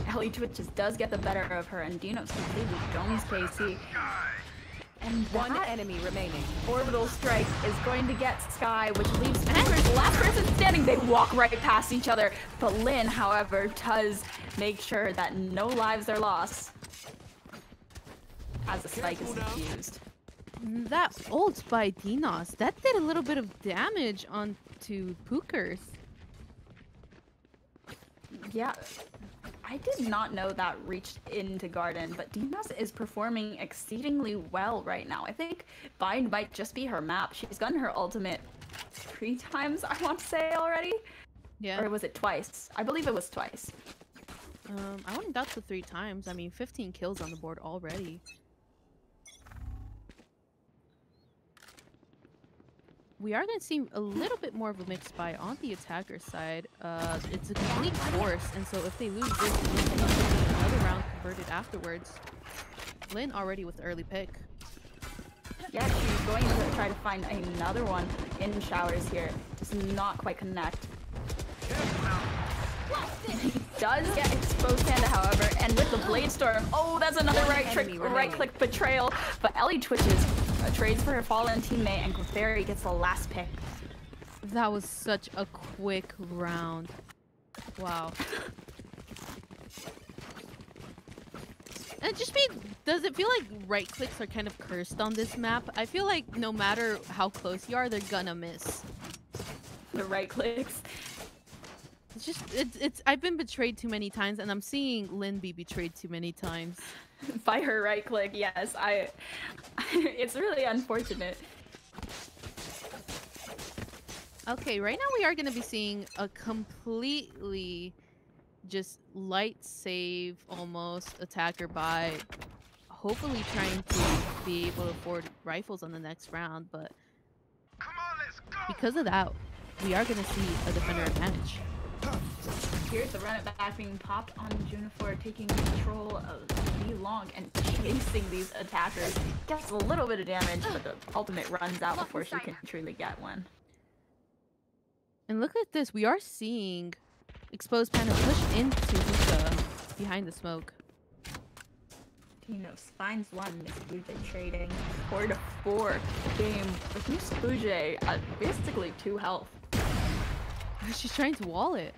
Speaker 1: Ellie Twitches does get the better of her, and Dino's completely domes Casey. And
Speaker 5: One
Speaker 1: that
Speaker 5: enemy remaining.
Speaker 1: orbital strike is going to get Sky, which leaves Anchor's the last person standing. They walk right past each other. But Lynn, however, does make sure that no lives are lost as the spike is defused.
Speaker 3: That ult by Dinos, that did a little bit of damage onto Pookers.
Speaker 1: Yeah, I did not know that reached into Garden, but Dinos is performing exceedingly well right now. I think Bind might just be her map. She's gotten her ultimate 3 times, I want to say already.
Speaker 3: Yeah.
Speaker 1: Or was it twice? I believe it was twice.
Speaker 3: I wouldn't doubt the 3 times. I mean, 15 kills on the board already. We are going to see a little bit more of a mixed buy on the attacker side. It's a complete force, and so if they lose this, Lynn can see another round converted afterwards. Lynn already with the early pick.
Speaker 1: Yeah, she's going to try to find another one in showers here. Does not quite connect. He does get exposed Panda, however, and with the Blade Storm, oh, that's another right-click betrayal. But Ellie Twitches, trades for her fallen teammate, and Clefairy gets the last pick.
Speaker 3: That was such a quick round. Wow. And just does it feel like right clicks are kind of cursed on this map? I feel like no matter how close you are, they're gonna miss.
Speaker 1: The right clicks.
Speaker 3: It's just, I've been betrayed too many times, and I'm seeing Lynn be betrayed too many times.
Speaker 1: By her right click, yes. It's really unfortunate.
Speaker 3: Okay, right now we are gonna be seeing a completely just light save almost attacker by hopefully trying to be able to afford rifles on the next round, but because of that, we are gonna see a defender advantage.
Speaker 1: Here's the run it back being popped on Junifor, taking control of the long and chasing these attackers. Gets a little bit of damage, but the ultimate runs out before she can truly get one.
Speaker 3: And look at this, we are seeing Exposed Panda push into Hookah behind the smoke.
Speaker 1: Dinos finds one, Miss Blue Jay trading 4-4 game with Miss Blue Jay at basically 2 health.
Speaker 3: She's trying to wall it.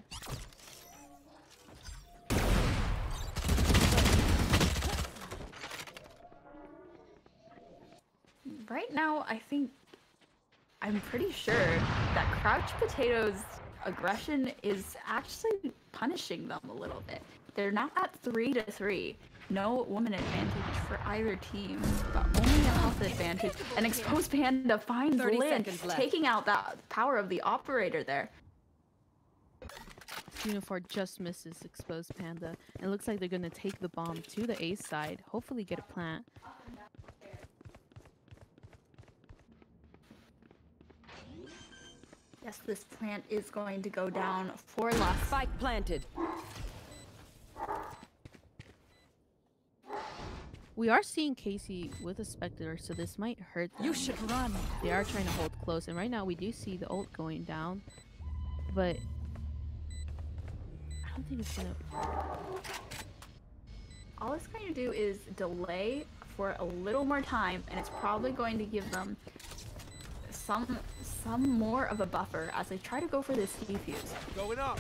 Speaker 1: Right now, I'm pretty sure that Crouch Potatoes' aggression is actually punishing them a little bit. They're now at 3-3. No woman advantage for either team, but only a health advantage. And Exposed Panda finds Lynn, taking out that power of the operator there.
Speaker 3: Unifor just misses Exposed Panda. And it looks like they're going to take the bomb to the A side. Hopefully get a plant.
Speaker 1: Yes, this plant is going to go down for last.
Speaker 5: Spike planted.
Speaker 3: We are seeing Casey with a Spectre, so this might hurt them.
Speaker 2: You should run.
Speaker 3: They are trying to hold close, and right now we do see the ult going down. But I don't think it's gonna...
Speaker 1: All it's going to do is delay for a little more time, and it's probably going to give them some more of a buffer as they try to go for this defuse.
Speaker 4: Going up.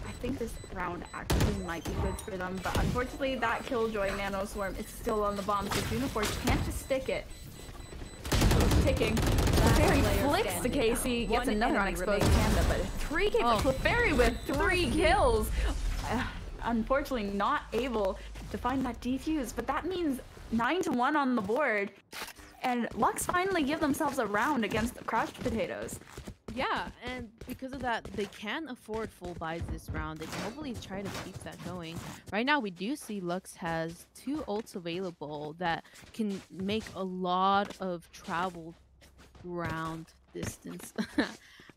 Speaker 1: I think this round actually might be good for them, but unfortunately that Killjoy Nano Swarm is still on the bomb, so Junifor can't just stick it. Ticking. Clefairy flicks the KC, gets another unexposed Panda, but 3K for Clefairy with 3 kills. Unfortunately not able to find that defuse, but that means 9-1 on the board. And Luxe finally give themselves a round against the Crushed Potatoes.
Speaker 3: Yeah, and because of that, they can afford full buys this round. They can hopefully try to keep that going. Right now, we do see Luxe has 2 ults available that can make a lot of travel round distance.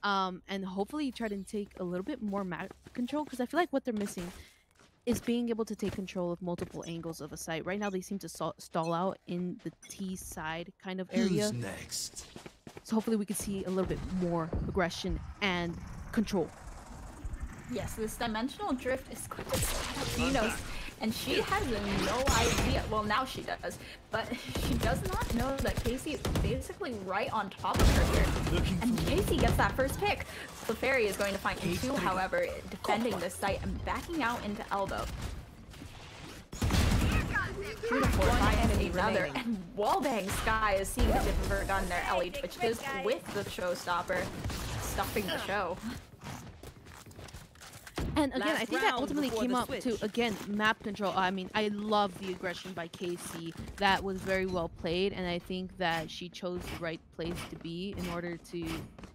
Speaker 3: And hopefully try to take a little bit more map control, because I feel like what they're missing is being able to take control of multiple angles of a site. Right now, they seem to stall out in the T side kind of area.
Speaker 4: Who's next?
Speaker 3: So hopefully we can see a little bit more aggression and control.
Speaker 1: Yes, this dimensional drift is going to set up Dino's, and she has no idea. Well, now she does, but she does not know that Casey is basically right on top of her here. And Casey gets that first pick. Clefairy is going to find two, however, defending this site and backing out into elbow. Beautiful finds another, and Wallbang Sky is seeing the tip of her gun there. Ellie twitches with the showstopper, stuffing the show.
Speaker 3: And again,
Speaker 5: Last
Speaker 3: I think that
Speaker 5: round
Speaker 3: ultimately
Speaker 5: before
Speaker 3: came
Speaker 5: the
Speaker 3: up
Speaker 5: switch.
Speaker 3: to, again, map control. I mean, I love the aggression by Casey. That was very well played, and I think that she chose the right place to be in order to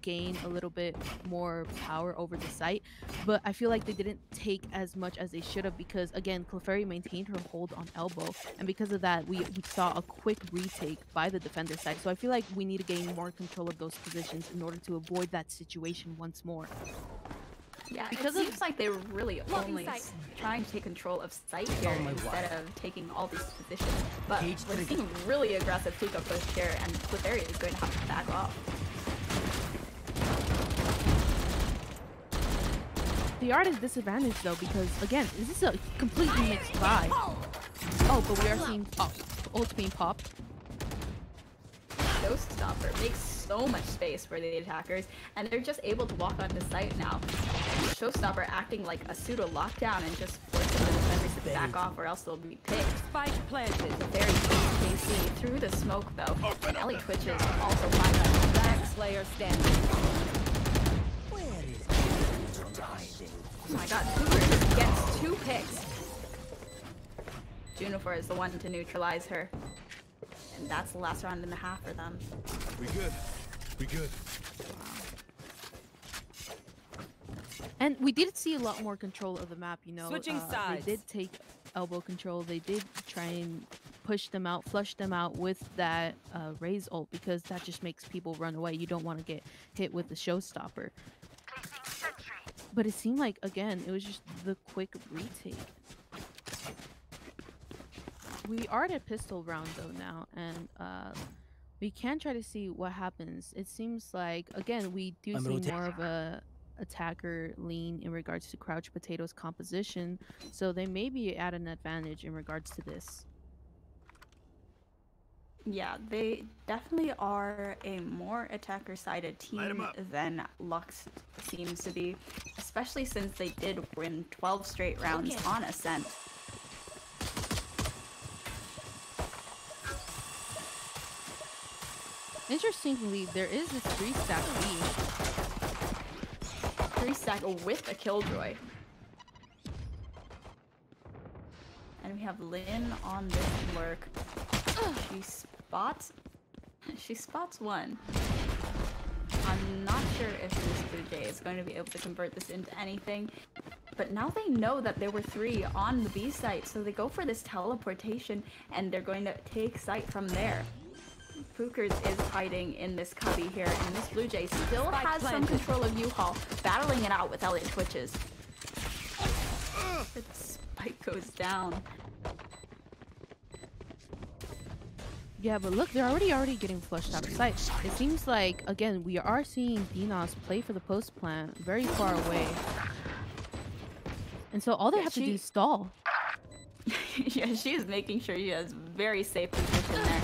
Speaker 3: gain a little bit more power over the site. But I feel like they didn't take as much as they should have because, again, Clefairy maintained her hold on elbow, and because of that, we saw a quick retake by the defender side. So I feel like we need to gain more control of those positions in order to avoid that situation once more.
Speaker 1: Yeah,
Speaker 3: Because
Speaker 1: it seems like they were really only
Speaker 2: sight.
Speaker 1: trying to take control of sight here
Speaker 6: my
Speaker 1: instead of taking all these positions. But
Speaker 6: Cage
Speaker 1: we're
Speaker 6: trigger.
Speaker 1: seeing really aggressive Puka push here, and Clefairy is going to have to back off.
Speaker 3: The art is disadvantaged though because, again, this is a completely mixed buy. Oh, but we are seeing ult being popped.
Speaker 1: Showstopper makes so much space for the attackers, and they're just able to walk onto site now. Showstopper acting like a pseudo lockdown and just forcing the defenders to back off, or else they'll be picked.
Speaker 5: Spike planted.
Speaker 1: Very KC through the smoke though, and Ellie twitches also find that
Speaker 5: Last player standing.
Speaker 6: Where is the hiding?
Speaker 1: oh my god, Cooper gets 2 picks. Juniper is the one to neutralize her. And that's the last round and a half for them.
Speaker 4: We good. We good.
Speaker 3: And we did see a lot more control of the map, you know.
Speaker 5: Switching sides.
Speaker 3: They did take elbow control. They did try and push them out, flush them out with that raise ult because that just makes people run away. You don't want to get hit with the showstopper. But it seemed like, again, it was just the quick retake. We are at a pistol round though now, and we can try to see what happens. It seems like, again, we do
Speaker 6: I'm
Speaker 3: see
Speaker 6: rotating.
Speaker 3: more of a attacker lean in regards to Crouch Potato's composition, so they may be at an advantage in regards to this.
Speaker 1: Yeah, they definitely are a more attacker-sided
Speaker 4: Light 'em
Speaker 1: team
Speaker 4: up.
Speaker 1: than Luxe seems to be, especially since they did win 12 straight rounds on Ascent.
Speaker 3: Interestingly, there is this 3-stack B.
Speaker 1: 3-stack with a Killjoy. And we have Lynn on this lurk. She spots one. I'm not sure if this Blue Jay is going to be able to convert this into anything. But now they know that there were 3 on the B site, so they go for this teleportation, and they're going to take site from there. Pookers is hiding in this cubby here, and this Blue Jay still has some control of U-Haul, battling it out with Elliot Twitches. The spike goes down.
Speaker 3: Yeah, but look, they're already getting flushed out of sight. It seems like, again, we are seeing Dinos play for the post plant very far away. And so all they have to do is stall.
Speaker 1: Yeah, she is making sure she has very safe position there.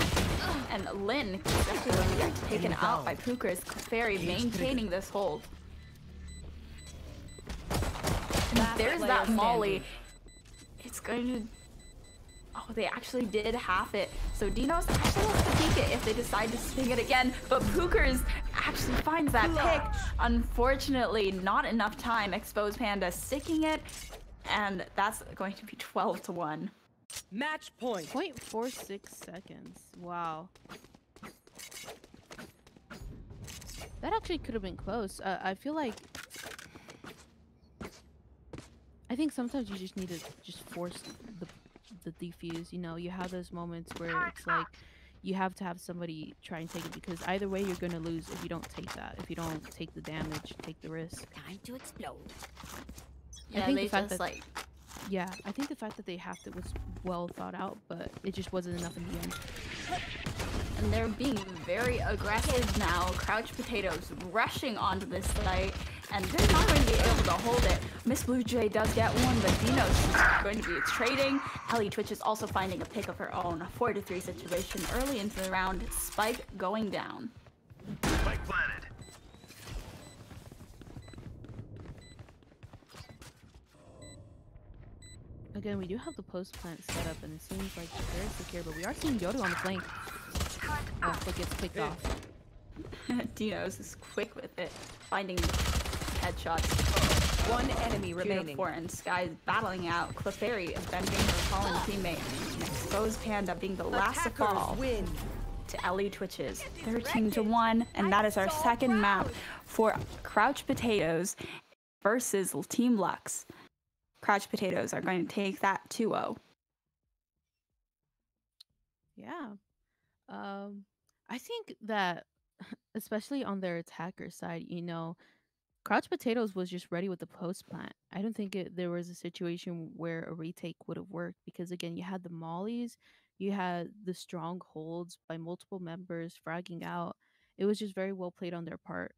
Speaker 1: And Lynn, especially when we get taken out by Pookers, Clefairy maintaining this hold. And there's that Molly. It's going to... Oh, they actually did half it. So Dinos actually wants to peek it if they decide to swing it again. But Pookers actually finds that pick. Unfortunately, not enough time. Exposed Panda sticking it. And that's going to be 12-1.
Speaker 5: Match point.
Speaker 3: 0.46 seconds. Wow. That actually could have been close. I feel like... I think sometimes you just need to just force the defuse. You know, you have those moments where it's like you have to have somebody try and take it, because either way you're going to lose if you don't take that. If you don't take the damage, take the risk.
Speaker 2: Time to explode.
Speaker 1: Yeah,
Speaker 3: think
Speaker 1: they
Speaker 3: the fact
Speaker 1: just
Speaker 3: that-
Speaker 1: like
Speaker 3: Yeah, I think the fact that they halved it was well thought out, but it just wasn't enough in the end.
Speaker 1: And they're being very aggressive now. Crouch Potatoes rushing onto this site, and they're not going to be able to hold it. Miss Blue Jay does get one, but Dino's going to be trading. Ellie Twitch is also finding a pick of her own. 4-3 situation early into the round. Spike going down.
Speaker 4: Spike planted.
Speaker 3: Again, we do have the post plant set up, and it seems like very secure, but we are seeing Yodo on the flank. Oh, but gets picked off.
Speaker 1: Dino's is quick with it, finding headshots.
Speaker 5: One enemy remaining.
Speaker 1: Beautiful, and Sky's battling out. Clefairy avenging her fallen teammate. And Exposed Panda being the last to fall
Speaker 5: Win.
Speaker 1: to Ellie Twitches. 13-1, and that is our second map for Crouch Potatoes versus Team Luxe. Crouch Potatoes are going to take that 2-0.
Speaker 3: Yeah. I think that, especially on their attacker side, you know, Crouch Potatoes was just ready with the post plant. I don't think there was a situation where a retake would have worked because, again, you had the mollies, you had the strongholds by multiple members fragging out. It was just very well played on their part.